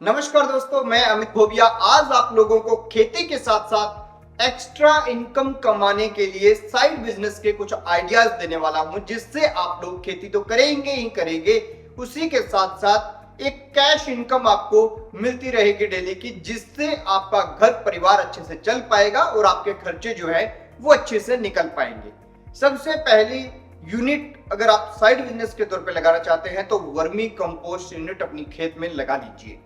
नमस्कार दोस्तों, मैं अमित भोबिया आज आप लोगों को खेती के साथ साथ एक्स्ट्रा इनकम कमाने के लिए साइड बिजनेस के कुछ आइडियाज देने वाला हूं, जिससे आप लोग खेती तो करेंगे ही करेंगे, उसी के साथ साथ एक कैश इनकम आपको मिलती रहेगी डेली की, जिससे आपका घर परिवार अच्छे से चल पाएगा और आपके खर्चे जो है वो अच्छे से निकल पाएंगे। सबसे पहली यूनिट अगर आप साइड बिजनेस के तौर पे लगाना चाहते हैं तो वर्मी कंपोस्ट यूनिट अपनी खेत में लगा लीजिए।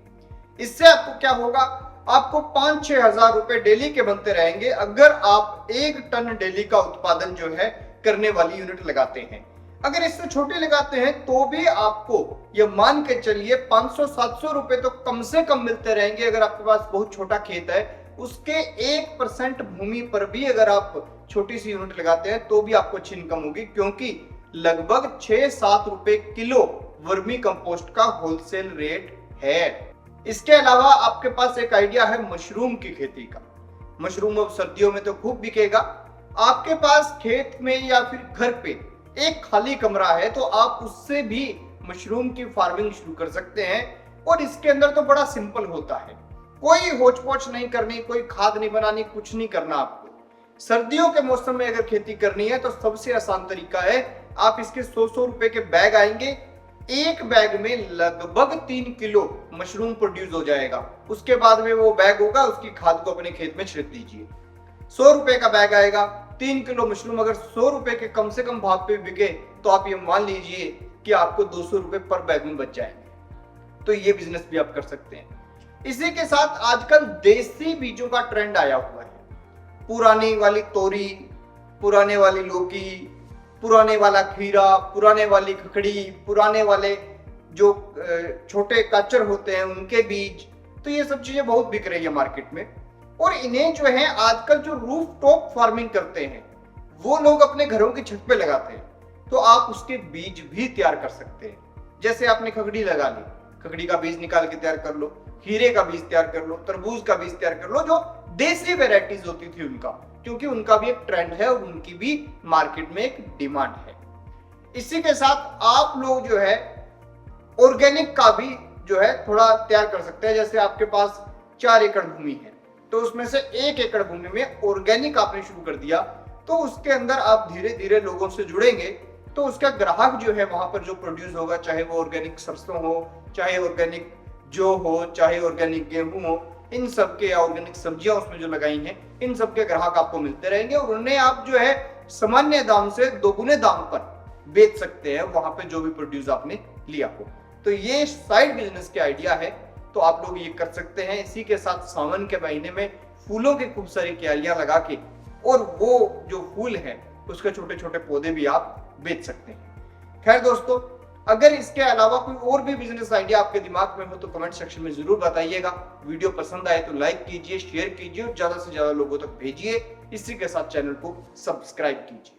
इससे आपको क्या होगा, आपको 5-6 हजार रुपए डेली के बनते रहेंगे अगर आप 1 टन डेली का उत्पादन जो है करने वाली यूनिट लगाते हैं। अगर इससे छोटे लगाते हैं तो भी आपको ये मान के चलिए 500-700 रुपए तो कम से कम मिलते रहेंगे। अगर आपके पास बहुत छोटा खेत है, उसके 1% भूमि पर भी अगर आप छोटी सी यूनिट लगाते हैं तो भी आपको अच्छी इनकम होगी, क्योंकि लगभग 6-7 रुपए किलो वर्मी कंपोस्ट का होलसेल रेट है। इसके अलावा आपके पास एक आइडिया है मशरूम की खेती का। मशरूम अब सर्दियों में तो खूब बिकेगा। आपके पास खेत में या फिर घर पे एक खाली कमरा है तो आप उससे भी मशरूम की फार्मिंग शुरू कर सकते हैं। और इसके अंदर तो बड़ा सिंपल होता है, कोई होच पोच नहीं करनी, कोई खाद नहीं बनानी, कुछ नहीं करना आपको। सर्दियों के मौसम में अगर खेती करनी है तो सबसे आसान तरीका है, आप इसके 100-100 रुपए के बैग आएंगे, एक बैग में लगभग 3 किलो मशरूम प्रोड्यूस हो जाएगा। उसके बाद में वो बैग होगा, उसकी खाद को अपने खेत में छिड़क दीजिए। 100 रुपए का बैग आएगा, 3 किलो मशरूम अगर 100 रुपए के कम से कम भाव पे बिके तो आप ये मान लीजिए कि आपको 200 रुपए पर बैग में बच जाएंगे। तो ये बिजनेस भी आप कर सकते हैं। इसी के साथ आजकल देसी बीजों का ट्रेंड आया हुआ है। पुरानी वाली तोरी, पुराने वाली लौकी, पुराने वाला खीरा, पुराने वाली खखड़ी, पुराने वाले जो छोटे काचर होते हैं उनके बीज, तो ये सब चीजें बहुत बिक रही है मार्केट में। और इन्हें जो है आजकल जो रूफ टॉप फार्मिंग करते हैं वो लोग अपने घरों की छत पे लगाते हैं, तो आप उसके बीज भी तैयार कर सकते हैं। जैसे आपने खखड़ी लगा ली, खखड़ी का बीज निकाल के तैयार कर लो, खीरे का बीज तैयार कर लो, तरबूज का बीज तैयार कर लो, जो देसी वेराइटीज होती थी उनका, क्योंकि उनका भी एक ट्रेंड है और उनकी भी मार्केट में एक डिमांड है। इसी के साथ आप लोग जो है ऑर्गेनिक का भी जो है थोड़ा तैयार कर सकते हैं। जैसे आपके पास 4 एकड़ भूमि है तो उसमें से 1 एकड़ भूमि में ऑर्गेनिक आपने शुरू कर दिया, तो उसके अंदर आप धीरे धीरे लोगों से जुड़ेंगे तो उसका ग्राहक जो है वहां पर जो प्रोड्यूस होगा, चाहे वो ऑर्गेनिक सरसों हो, चाहे ऑर्गेनिक जौ हो, चाहे ऑर्गेनिक गेहूं हो, इन सब के ऑर्गेनिक सब्जियां उसमें जो लगाई हैं, इन सब के ग्राहक आपको मिलते रहेंगे और उन्हें आप जो है सामान्य दाम से 2 गुने दाम पर बेच सकते हैं वहां पे जो भी प्रोड्यूस आपने लिया हो। तो ये साइड बिजनेस के आइडिया है, तो आप लोग ये कर सकते हैं। इसी के साथ सावन के महीने में फूलों की खूब सारी क्यारियां लगा के और वो जो फूल है उसके छोटे छोटे पौधे भी आप बेच सकते हैं। खैर दोस्तों, अगर इसके अलावा कोई और भी बिजनेस आइडिया आपके दिमाग में हो तो कमेंट सेक्शन में जरूर बताइएगा। वीडियो पसंद आए तो लाइक कीजिए, शेयर कीजिए और ज्यादा से ज्यादा लोगों तक भेजिए। इसी के साथ चैनल को सब्सक्राइब कीजिए।